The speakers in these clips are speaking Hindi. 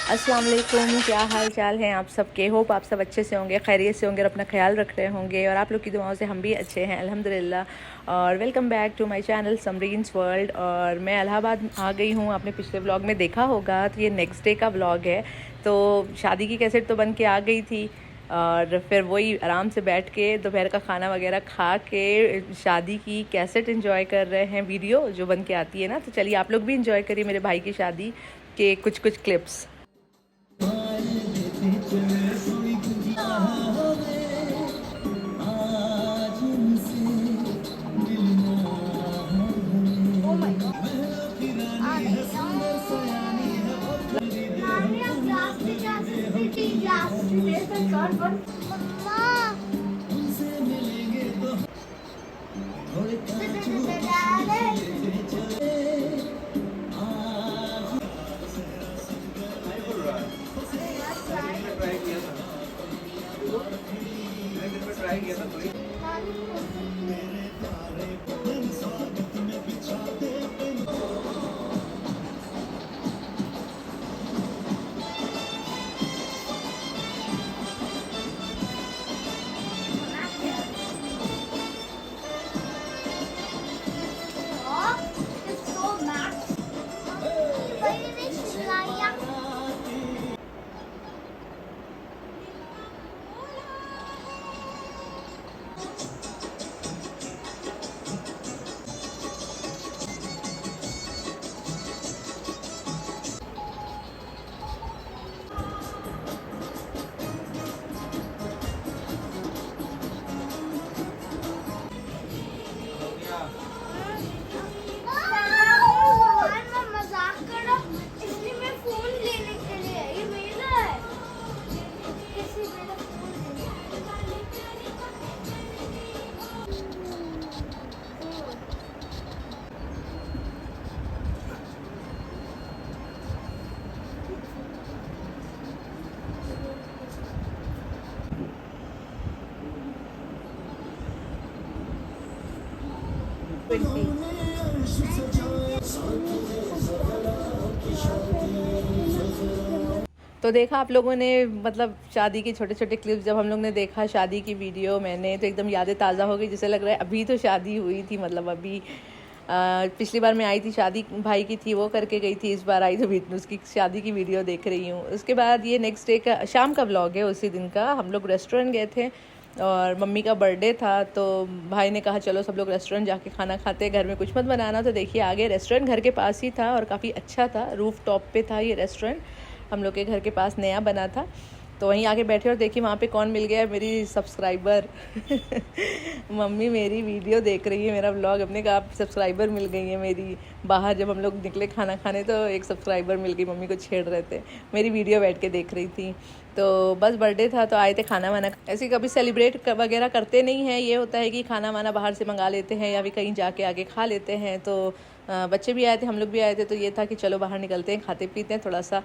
अस्सलाम वालेकुम, क्या हाल चाल हैं आप सबके। होप आप सब अच्छे से होंगे, खैरियत से होंगे और अपना ख्याल रख रहे होंगे और आप लोग की दुआओं से हम भी अच्छे हैं अल्हम्दुलिल्लाह। और welcome back to my channel Samreen's world. और मैं इलाहाबाद आ गई हूँ। आपने पिछले व्लॉग में देखा होगा तो ये नेक्स्ट डे का व्लॉग है। तो शादी की कैसेट तो बन के आ गई थी और फिर वही आराम से बैठ के दोपहर का खाना वगैरह खा के शादी की कैसेट एंजॉय कर रहे हैं, वीडियो जो बन के आती है ना। तो चलिए आप लोग भी एंजॉय करिए मेरे भाई की शादी के कुछ क्लिप्स। ट्राई किया था तो देखा आप लोगों ने, मतलब शादी की छोटे छोटे क्लिप्स जब हम लोग ने देखा, शादी की वीडियो मैंने तो एकदम यादें ताज़ा हो गई। जैसे लग रहा है अभी तो शादी हुई थी, मतलब अभी पिछली बार मैं आई थी शादी भाई की थी, वो करके गई थी। इस बार आई तो भी उसकी शादी की वीडियो देख रही हूँ। उसके बाद ये नेक्स्ट डे का शाम का व्लॉग है। उसी दिन का हम लोग रेस्टोरेंट गए थे और मम्मी का बर्थडे था तो भाई ने कहा चलो सब लोग रेस्टोरेंट जाके खाना खाते हैं, घर में कुछ मत बनाना। तो देखिए आगे रेस्टोरेंट घर के पास ही था और काफ़ी अच्छा था, रूफ टॉप पे था ये रेस्टोरेंट, हम लोग के घर के पास नया बना था। तो वहीं आके बैठे और देखिए वहाँ पे कौन मिल गया, मेरी सब्सक्राइबर मम्मी मेरी वीडियो देख रही है, मेरा व्लॉग। अपने कहा आप सब्सक्राइबर मिल गई है मेरी। बाहर जब हम लोग निकले खाना खाने तो एक सब्सक्राइबर मिल गई, मम्मी को छेड़ रहे थे, मेरी वीडियो बैठ के देख रही थी। तो बस बर्थडे था तो आए थे खाना वाना। ऐसे कभी सेलिब्रेट वगैरह करते नहीं हैं, ये होता है कि खाना वाना बाहर से मंगा लेते हैं या भी कहीं जाके आके खा लेते हैं। तो बच्चे भी आए थे, हम लोग भी आए थे, तो ये था कि चलो बाहर निकलते हैं, खाते पीते हैं, थोड़ा सा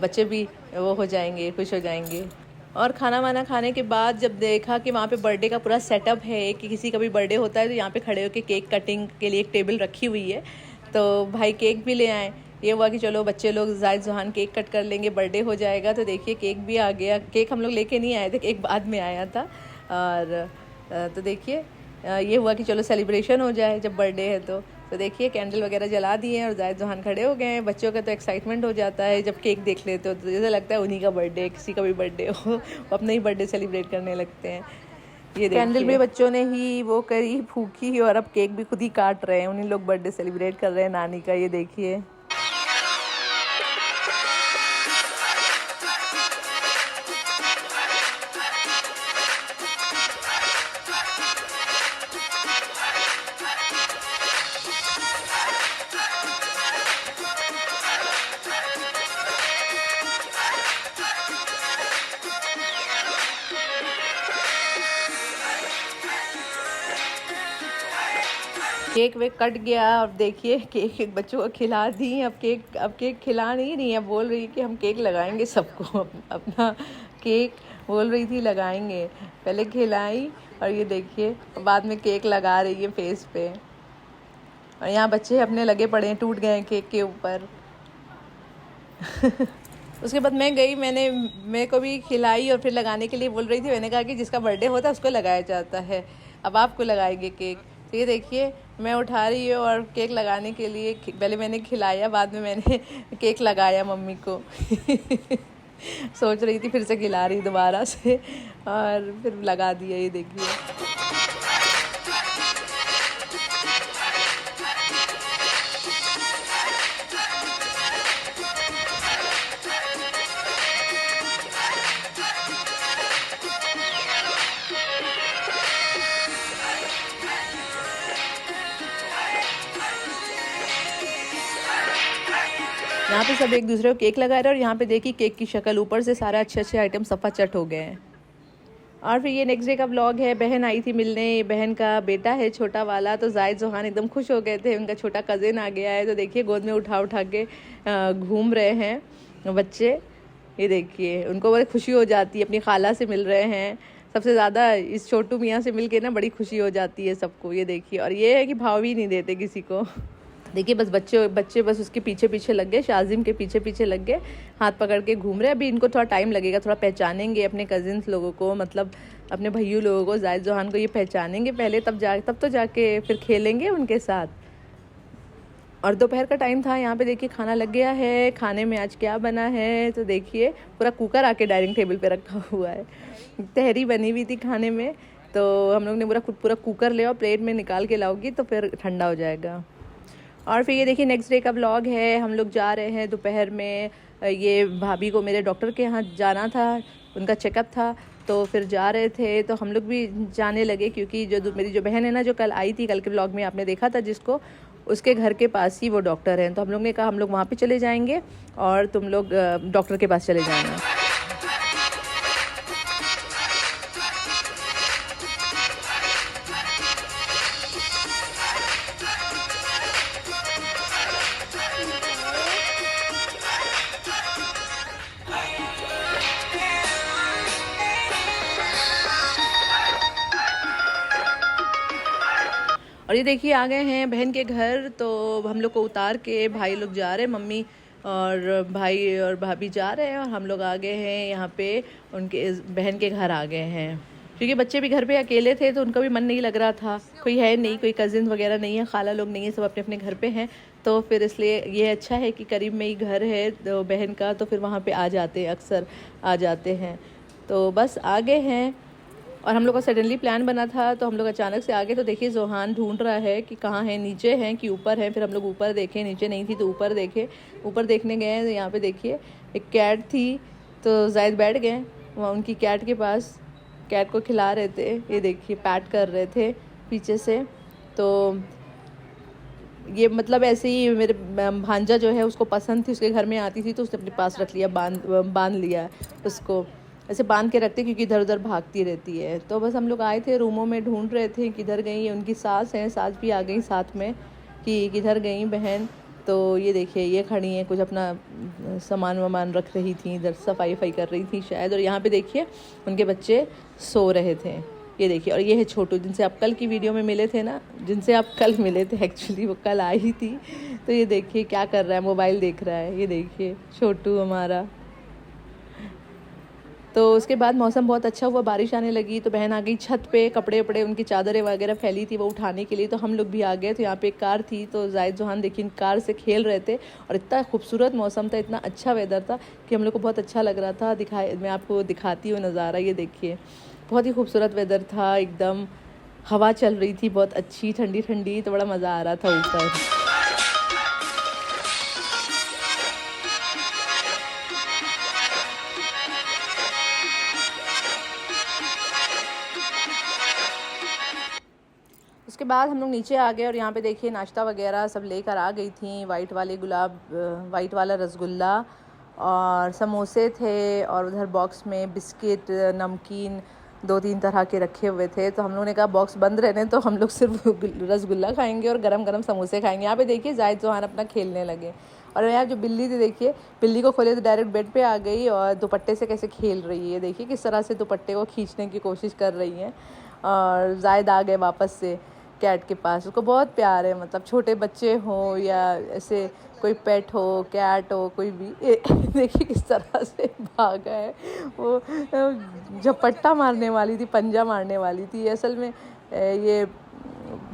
बच्चे भी वो हो जाएंगे, खुश हो जाएंगे। और खाना वाना खाने के बाद जब देखा कि वहाँ पे बर्थडे का पूरा सेटअप है कि किसी का भी बर्थडे होता है तो यहाँ पे खड़े होकर केक कटिंग के लिए एक टेबल रखी हुई है। तो भाई केक भी ले आए। ये हुआ कि चलो बच्चे लोग जायद जुहान केक कट कर लेंगे, बर्थडे हो जाएगा। तो देखिए केक भी आ गया। केक हम लोग लेके नहीं आए थे, केक बाद में आया था। और तो देखिए ये हुआ कि चलो सेलिब्रेशन हो जाए जब बर्थडे है। तो देखिए कैंडल वगैरह जला दिए हैं और जायद जुहान खड़े हो गए हैं। बच्चों का तो एक्साइटमेंट हो जाता है जब केक देख लेते हो, तो जैसे लगता है उन्हीं का बर्थडे, किसी का भी बर्थडे हो वो अपना ही बर्थडे सेलिब्रेट करने लगते हैं। ये कैंडल भी बच्चों ने ही वो करी, फूकी, और अब केक भी खुद ही काट रहे हैं, उन्हीं लोग बर्थडे सेलिब्रेट कर रहे हैं नानी का। ये देखिए केक वेक कट गया। अब देखिए केक बच्चों को खिला दी। अब केक खिला नहीं रही है, बोल रही है कि हम केक लगाएंगे सबको। अपना केक बोल रही थी लगाएंगे, पहले खिलाई और ये देखिए बाद में केक लगा रही है फेस पे। और यहाँ बच्चे अपने लगे पड़े हैं, टूट गए हैं केक के ऊपर। उसके बाद मैं गई, मैंने मेरे को भी खिलाई और फिर लगाने के लिए बोल रही थी। मैंने कहा कि जिसका बर्थडे होता है उसको लगाया जाता है, अब आपको लगाएंगे केक। तो ये देखिए मैं उठा रही हूँ और केक लगाने के लिए पहले मैंने खिलाया, बाद में मैंने केक लगाया मम्मी को। सोच रही थी फिर से खिला रही दोबारा से, और फिर लगा दिया। ये देखिए यहाँ पे सब एक दूसरे को केक लगा रहे हैं, और यहाँ पे देखिए केक की शक्ल ऊपर से सारे अच्छे अच्छे आइटम सफ़ा चट हो गए हैं। और फिर ये नेक्स्ट डे का व्लॉग है। बहन आई थी मिलने, बहन का बेटा है छोटा वाला, तो जायद जोहान एकदम खुश हो गए थे, उनका छोटा कज़िन आ गया है। तो देखिए गोद में उठा उठा के घूम रहे हैं बच्चे। ये देखिए उनको बड़ी खुशी हो जाती है, अपनी खाला से मिल रहे हैं। सबसे ज़्यादा इस छोटू मियाँ से मिल के ना बड़ी खुशी हो जाती है सबको। ये देखिए, और ये है कि भाव भी नहीं देते किसी को। देखिए बस बच्चे बस उसके पीछे पीछे लग गए, शाजिम के पीछे पीछे लग गए, हाथ पकड़ के घूम रहे। अभी इनको थोड़ा टाइम लगेगा, थोड़ा पहचानेंगे अपने कजिन्स लोगों को, मतलब अपने भैयू लोगों को, जायद जोहान को ये पहचानेंगे पहले, तब तो जाके फिर खेलेंगे उनके साथ। और दोपहर का टाइम था। यहाँ पे देखिए खाना लग गया है। खाने में आज क्या बना है तो देखिए पूरा कुकर आके डाइनिंग टेबल पे रखा हुआ है। तहरी बनी हुई थी खाने में, तो हम लोग ने पूरा कुकर ले और प्लेट में निकाल के लाओगी तो फिर ठंडा हो जाएगा। और फिर ये देखिए नेक्स्ट डे का व्लॉग है। हम लोग जा रहे हैं दोपहर में, ये भाभी को मेरे डॉक्टर के यहाँ जाना था, उनका चेकअप था, तो फिर जा रहे थे। तो हम लोग भी जाने लगे, क्योंकि मेरी जो बहन है ना, जो कल आई थी, कल के व्लॉग में आपने देखा था जिसको, उसके घर के पास ही वो डॉक्टर हैं। तो हम लोग ने कहा हम लोग वहाँ पे चले जाएंगे और तुम लोग डॉक्टर के पास चले जाना। और ये देखिए आ गए हैं बहन के घर। तो हम लोग को उतार के भाई लोग जा रहे हैं, मम्मी और भाई और भाभी जा रहे हैं, और हम लोग आ गए हैं यहाँ पे उनके बहन के घर आ गए हैं। क्योंकि बच्चे भी घर पे अकेले थे तो उनका भी मन नहीं लग रहा था, कोई है नहीं, कोई कज़िन वगैरह नहीं है, खाला लोग नहीं है, सब अपने अपने घर पे हैं। तो फिर इसलिए ये अच्छा है कि करीब में ही घर है तो बहन का, तो फिर वहाँ पे आ जाते हैं, अक्सर आ जाते हैं। तो बस आ गए हैं। और हम लोग का सडनली प्लान बना था, तो हम लोग अचानक से आ गए। तो देखिए जोहान ढूंढ रहा है कि कहाँ है, नीचे हैं कि ऊपर है। फिर हम लोग ऊपर देखे, नीचे नहीं थी तो ऊपर देखे। ऊपर देखने गए तो यहाँ पे देखिए एक कैट थी, तो जायद बैठ गए वहाँ उनकी कैट के पास, कैट को खिला रहे थे। ये देखिए पैट कर रहे थे पीछे से। तो ये मतलब ऐसे ही मेरे भांजा जो है उसको पसंद थी, उसके घर में आती थी तो उसने अपने पास रख लिया, बांध लिया उसको, ऐसे बांध के रखते क्योंकि इधर उधर भागती रहती है। तो बस हम लोग आए थे, रूमों में ढूंढ रहे थे किधर गई। उनकी सास हैं, सास भी आ गई साथ में कि किधर गई बहन। तो ये देखिए ये खड़ी हैं, कुछ अपना सामान वामान रख रही थी, इधर सफाई कर रही थी शायद। और यहाँ पे देखिए उनके बच्चे सो रहे थे। ये देखिए, और ये है छोटू, जिनसे आप कल की वीडियो में मिले थे ना, जिनसे आप कल मिले थे, एक्चुअली वो कल आई थी। तो ये देखिए क्या कर रहा है, मोबाइल देख रहा है। ये देखिए छोटू हमारा। तो उसके बाद मौसम बहुत अच्छा हुआ, बारिश आने लगी। तो बहन आ गई छत पे, कपड़े वपड़े उनकी चादरें वगैरह फैली थी वो उठाने के लिए। तो हम लोग भी आ गए। तो यहाँ पे एक कार थी, तो जायद जोहान देखिए कार से खेल रहे थे, और इतना खूबसूरत मौसम था, इतना अच्छा वेदर था कि हम लोग को बहुत अच्छा लग रहा था। मैं आपको दिखाती हूँ नज़ारा। ये देखिए बहुत ही खूबसूरत वेदर था, एकदम हवा चल रही थी बहुत अच्छी, ठंडी ठंडी, तो बड़ा मज़ा आ रहा था ऊपर। उसके बाद हम लोग नीचे आ गए, और यहाँ पे देखिए नाश्ता वगैरह सब लेकर आ गई थी। वाइट वाला रसगुल्ला और समोसे थे, और उधर बॉक्स में बिस्किट, नमकीन 2-3 तरह के रखे हुए थे। तो हम लोगों ने कहा बॉक्स बंद रहने, तो हम लोग सिर्फ रसगुल्ला खाएंगे और गरम गरम समोसे खाएंगे। यहाँ पे देखिए जायद जोहान अपना खेलने लगे। और यहाँ जो बिल्ली थी देखिए, बिल्ली को खोले तो डायरेक्ट बेड पे आ गई, और दुपट्टे से कैसे खेल रही है। देखिए किस तरह से दुपट्टे को खींचने की कोशिश कर रही है। और जायद आ गए वापस से। कैट के पास। उसको बहुत प्यार है, मतलब छोटे बच्चे हों या ऐसे कोई पेट हो, कैट हो, कोई भी देखिए किस तरह से भागा है वो। झपट्टा मारने वाली थी, पंजा मारने वाली थी असल में। ये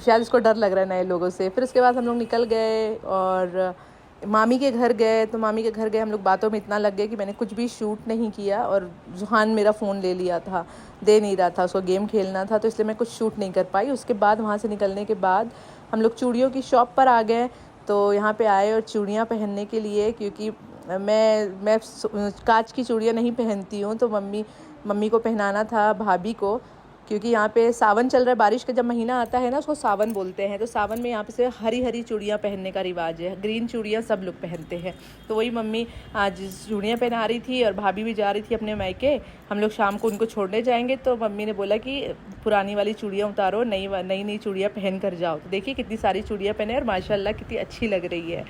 शायद इसको डर लग रहा है नए लोगों से। फिर उसके बाद हम लोग निकल गए और मामी के घर गए। तो मामी के घर गए, हम लोग बातों में इतना लग गए कि मैंने कुछ भी शूट नहीं किया। और जुहान मेरा फ़ोन ले लिया था, दे नहीं रहा था, उसको गेम खेलना था, तो इसलिए मैं कुछ शूट नहीं कर पाई। उसके बाद वहाँ से निकलने के बाद हम लोग चूड़ियों की शॉप पर आ गए। तो यहाँ पे आए और चूड़ियाँ पहनने के लिए, क्योंकि मैं कांच की चूड़ियाँ नहीं पहनती हूँ, तो मम्मी को पहनाना था, भाभी को। क्योंकि यहाँ पे सावन चल रहा है, बारिश का जब महीना आता है ना, उसको सावन बोलते हैं। तो सावन में यहाँ पे से हरी हरी चूड़ियाँ पहनने का रिवाज है, ग्रीन चूड़ियाँ सब लोग पहनते हैं। तो वही मम्मी आज चूड़ियाँ पहना रही थी और भाभी भी जा रही थी अपने मायके। हम लोग शाम को उनको छोड़ने जाएंगे, तो मम्मी ने बोला कि पुरानी वाली चूड़ियाँ उतारो, नई चूड़ियाँ पहन कर जाओ। तो देखिए कितनी सारी चूड़ियाँ पहने और माशाल्लाह कितनी अच्छी लग रही है।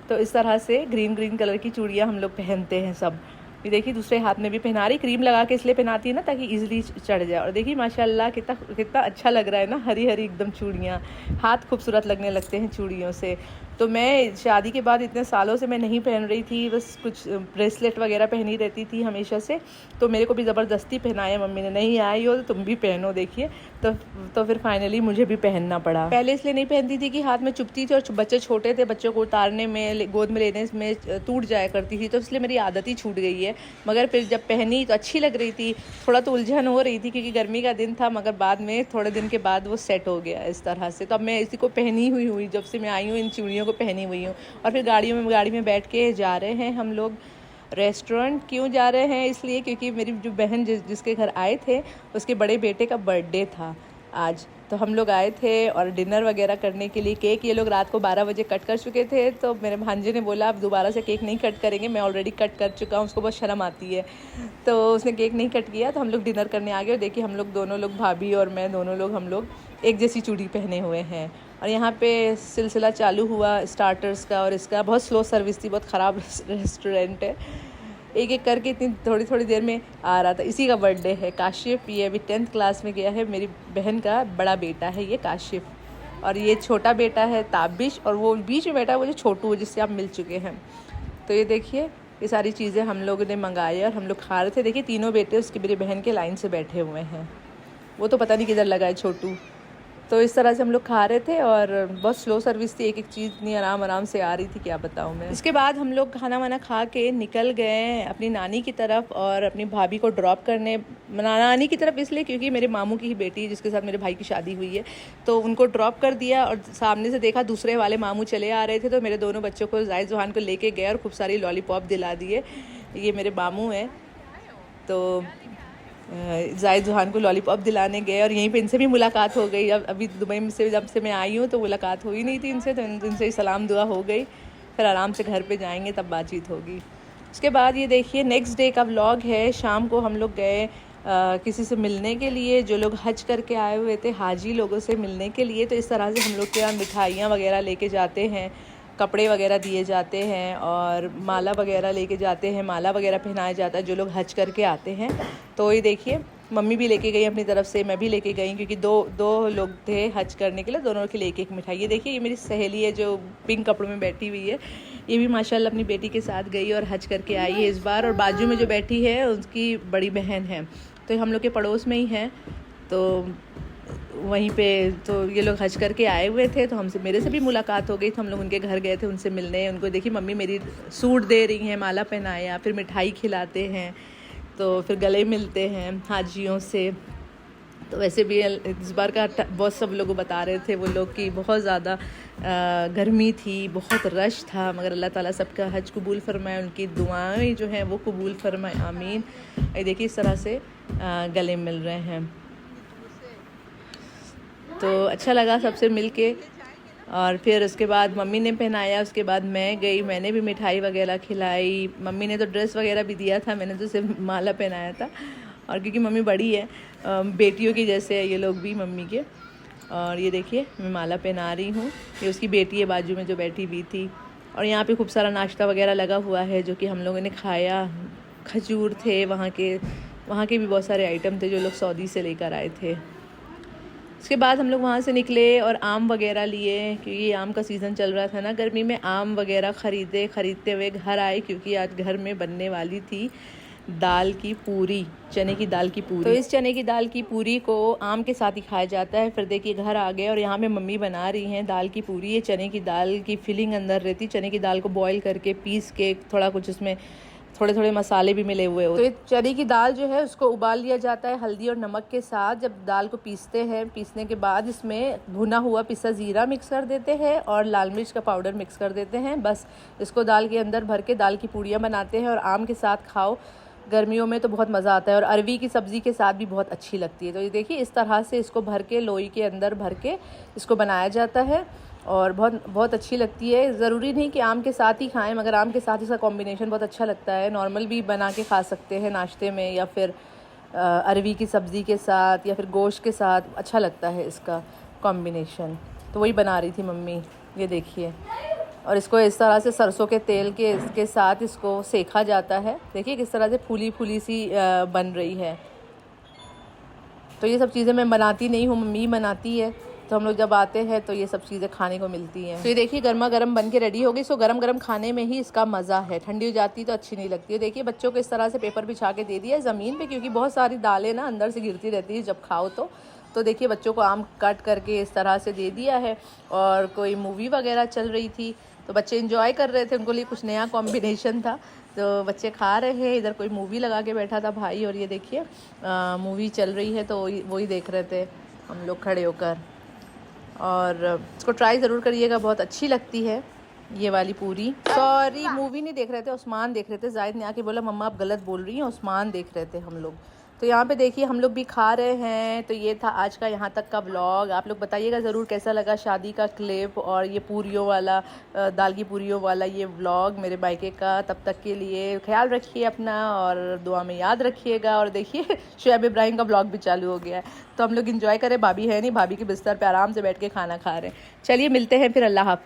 तो इस तरह से ग्रीन कलर की चूड़ियाँ हम लोग पहनते हैं सब। ये देखिए दूसरे हाथ में भी पहना रही, क्रीम लगा के इसलिए पहनाती है ना ताकि इजीली चढ़ जाए। और देखिए माशाल्लाह कितना अच्छा लग रहा है ना, हरी हरी एकदम चूड़ियाँ, हाथ खूबसूरत लगने लगते हैं चूड़ियों से। तो मैं शादी के बाद इतने सालों से मैं नहीं पहन रही थी, बस कुछ ब्रेसलेट वगैरह पहनी रहती थी हमेशा से। तो मेरे को भी ज़बरदस्ती पहनाया मम्मी ने, नहीं आई हो तो तुम भी पहनो। देखिए तो फिर फाइनली मुझे भी पहनना पड़ा। पहले इसलिए नहीं पहनती थी कि हाथ में चुभती थी और बच्चे छोटे थे, बच्चों को उतारने में, गोद में लेने में टूट जाया करती थी, तो इसलिए मेरी आदत ही छूट गई है। मगर फिर जब पहनी तो अच्छी लग रही थी। थोड़ा तो उलझन हो रही थी क्योंकि गर्मी का दिन था, मगर बाद में थोड़े दिन के बाद वो सेट हो गया इस तरह से। तो अब मैं इसी को पहनी हुई जब से मैं आई हूँ, इन चूड़ियों को पहनी हुई हूँ। और फिर गाड़ी में बैठ के जा रहे हैं हम लोग रेस्टोरेंट। क्यों जा रहे हैं? इसलिए क्योंकि मेरी जो बहन जिसके घर आए थे, उसके बड़े बेटे का बर्थडे था आज। तो हम लोग आए थे और डिनर वगैरह करने के लिए। केक ये लोग रात को 12 बजे कट कर चुके थे, तो मेरे भांजे ने बोला अब दोबारा से केक नहीं कट करेंगे, मैं ऑलरेडी कट कर चुका हूँ, उसको बहुत शर्म आती है, तो उसने केक नहीं कट किया। तो हम लोग डिनर करने आ गए। और देखिए हम लोग दोनों लोग, भाभी और मैं, दोनों लोग हम लोग एक जैसी चूड़ी पहने हुए हैं। और यहाँ पे सिलसिला चालू हुआ स्टार्टर्स का, और इसका बहुत स्लो सर्विस थी, बहुत ख़राब रेस्टोरेंट है। एक करके इतनी थोड़ी देर में आ रहा था। इसी का बर्थडे है, काशिफ। ये अभी 10th क्लास में गया है, मेरी बहन का बड़ा बेटा है ये काशिफ। और ये छोटा बेटा है ताबिश, और वो बीच में बेटा है वो जो छोटू है, जिससे आप मिल चुके हैं। तो ये देखिए ये सारी चीज़ें हम लोगों ने मंगाई और हम लोग खा रहे थे। देखिए तीनों बेटे उसकी मेरी बहन के लाइन से बैठे हुए हैं, वो तो पता नहीं किधर लगा है छोटू। तो इस तरह से हम लोग खा रहे थे और बहुत स्लो सर्विस थी, एक चीज़ इतनी आराम से आ रही थी, क्या बताऊँ मैं। इसके बाद हम लोग खाना वाना खा के निकल गए अपनी नानी की तरफ और अपनी भाभी को ड्रॉप करने। नानी की तरफ इसलिए क्योंकि मेरे मामू की ही बेटी जिसके साथ मेरे भाई की शादी हुई है, तो उनको ड्रॉप कर दिया। और सामने से देखा दूसरे वाले मामू चले आ रहे थे, तो मेरे दोनों बच्चों को, जायद जुहान को लेके गए और खूब सारी लॉलीपॉप दिला दिए। ये मेरे मामू हैं, तो जायद जुहान को लॉलीपॉप दिलाने गए और यहीं पे इनसे भी मुलाकात हो गई। अब अभी दुबई में से जब से मैं आई हूँ तो मुलाकात हुई नहीं थी इनसे, तो इनसे ही सलाम दुआ हो गई। फिर आराम से घर पे जाएंगे तब बातचीत होगी। उसके बाद ये देखिए नेक्स्ट डे का व्लॉग है। शाम को हम लोग गए किसी से मिलने के लिए, जो लोग हज करके आए हुए थे, हाजी लोगों से मिलने के लिए। तो इस तरह से हम लोग के यहाँ मिठाइयाँ वगैरह लेके जाते हैं, कपड़े वगैरह दिए जाते हैं और माला वगैरह लेके जाते हैं, माला वगैरह पहनाया जाता है जो लोग हज करके आते हैं। तो ये देखिए मम्मी भी लेके गई अपनी तरफ से, मैं भी लेके गई, क्योंकि दो लोग थे हज करने के लिए, दोनों के लिए एक मिठाई। ये देखिए ये मेरी सहेली है जो पिंक कपड़ों में बैठी हुई है, ये भी माशाल्लाह अपनी बेटी के साथ गई और हज करके आई है इस बार। और बाजू में जो बैठी है उसकी बड़ी बहन है, तो हम लोग के पड़ोस में ही हैं। तो वहीं पे तो ये लोग हज करके आए हुए थे, तो मेरे से भी मुलाकात हो गई। तो हम लोग उनके घर गए थे उनसे मिलने। उनको देखिए मम्मी मेरी सूट दे रही हैं, माला पहनाया, फिर मिठाई खिलाते हैं, तो फिर गले मिलते हैं हाजियों से। तो वैसे भी इस बार का बहुत सब लोग बता रहे थे वो लोग कि बहुत ज़्यादा गर्मी थी, बहुत रश था, मगर अल्लाह ताला सबका हज कबूल फरमाए, उनकी दुआएं जो हैं वो कबूल फरमाए, आमीन। ये देखिए इस तरह से गले मिल रहे हैं। तो अच्छा लगा सबसे मिलके। और फिर उसके बाद मम्मी ने पहनाया, उसके बाद मैं गई, मैंने भी मिठाई वगैरह खिलाई। मम्मी ने तो ड्रेस वगैरह भी दिया था, मैंने तो सिर्फ माला पहनाया था। और क्योंकि मम्मी बड़ी है, बेटियों की जैसे है ये लोग भी मम्मी के। और ये देखिए मैं माला पहना रही हूँ, ये उसकी बेटी है बाजू में जो बैठी हुई थी। और यहाँ पे खूब सारा नाश्ता वगैरह लगा हुआ है जो कि हम लोगों ने खाया। खजूर थे वहाँ के भी बहुत सारे आइटम थे जो लोग सऊदी से लेकर आए थे। उसके बाद हम लोग वहाँ से निकले और आम वगैरह लिए, क्योंकि आम का सीज़न चल रहा था ना गर्मी में। आम वगैरह खरीदते हुए घर आए, क्योंकि आज घर में बनने वाली थी दाल की पूरी, चने की दाल की पूरी। तो इस चने की दाल की पूरी को आम के साथ ही खाया जाता है। फिर देखिए घर आ गए और यहाँ पे मम्मी बना रही हैं दाल की पूरी। ये चने की दाल की फिलिंग अंदर रहती, चने की दाल को बॉईल करके पीस के थोड़ा कुछ उसमें थोड़े थोड़े मसाले भी मिले हुए होते। तो ये चने की दाल जो है उसको उबाल लिया जाता है हल्दी और नमक के साथ। जब दाल को पीसते हैं, पीसने के बाद इसमें भुना हुआ पिसा ज़ीरा मिक्स कर देते हैं और लाल मिर्च का पाउडर मिक्स कर देते हैं। बस इसको दाल के अंदर भर के दाल की पूड़ियाँ बनाते हैं और आम के साथ खाओ। गर्मियों में तो बहुत मज़ा आता है और अरवी की सब्ज़ी के साथ भी बहुत अच्छी लगती है। तो ये देखिए इस तरह से इसको भर के लोई के अंदर भर के इसको बनाया जाता है और बहुत बहुत अच्छी लगती है। ज़रूरी नहीं कि आम के साथ ही खाएं, मगर आम के साथ इसका कॉम्बिनेशन बहुत अच्छा लगता है। नॉर्मल भी बना के खा सकते हैं नाश्ते में, या फिर अरवी की सब्ज़ी के साथ, या फिर गोश्त के साथ अच्छा लगता है इसका कॉम्बिनेशन। तो वही बना रही थी मम्मी, ये देखिए। और इसको इस तरह से सरसों के तेल के इसके साथ इसको सेका जाता है। देखिए किस तरह से फूली फूली सी बन रही है। तो ये सब चीज़ें मैं बनाती नहीं हूँ, मम्मी बनाती है। तो हम लोग जब आते हैं तो ये सब चीज़ें खाने को मिलती हैं। तो ये देखिए गर्मा गर्म बन के रेडी हो गई। सो गरम गरम खाने में ही इसका मज़ा है, ठंडी हो जाती तो अच्छी नहीं लगती है। देखिए बच्चों को इस तरह से पेपर बिछा के दे दिया है ज़मीन पे, क्योंकि बहुत सारी दालें ना अंदर से गिरती रहती है जब खाओ तो देखिए बच्चों को आम कट करके इस तरह से दे दिया है। और कोई मूवी वगैरह चल रही थी तो बच्चे इंजॉय कर रहे थे, उनको लिए कुछ नया कॉम्बिनेशन था तो बच्चे खा रहे हैं। इधर कोई मूवी लगा के बैठा था भाई, और ये देखिए मूवी चल रही है तो वही देख रहे थे हम लोग खड़े होकर। और इसको ट्राई ज़रूर करिएगा, बहुत अच्छी लगती है ये वाली पूरी। सॉरी, मूवी नहीं देख रहे थे, उस्मान देख रहे थे। जाहिद ने आके बोला मम्मा आप गलत बोल रही हैं, उस्मान देख रहे थे हम लोग। तो यहाँ पे देखिए हम लोग भी खा रहे हैं। तो ये था आज का यहाँ तक का व्लॉग। आप लोग बताइएगा ज़रूर कैसा लगा शादी का क्लिप और ये पूरियों वाला, दाल की पूरियों वाला ये व्लॉग मेरे बाइके का। तब तक के लिए ख्याल रखिए अपना और दुआ में याद रखिएगा। और देखिए शुएब इब्राहिम का व्लॉग भी चालू हो गया है, तो हम लोग इंजॉय करें। भाभी है नहीं, भाभी के बिस्तर पर आराम से बैठ के खाना खा रहे हैं। चलिए मिलते हैं फिर, अल्लाह हाफिज़।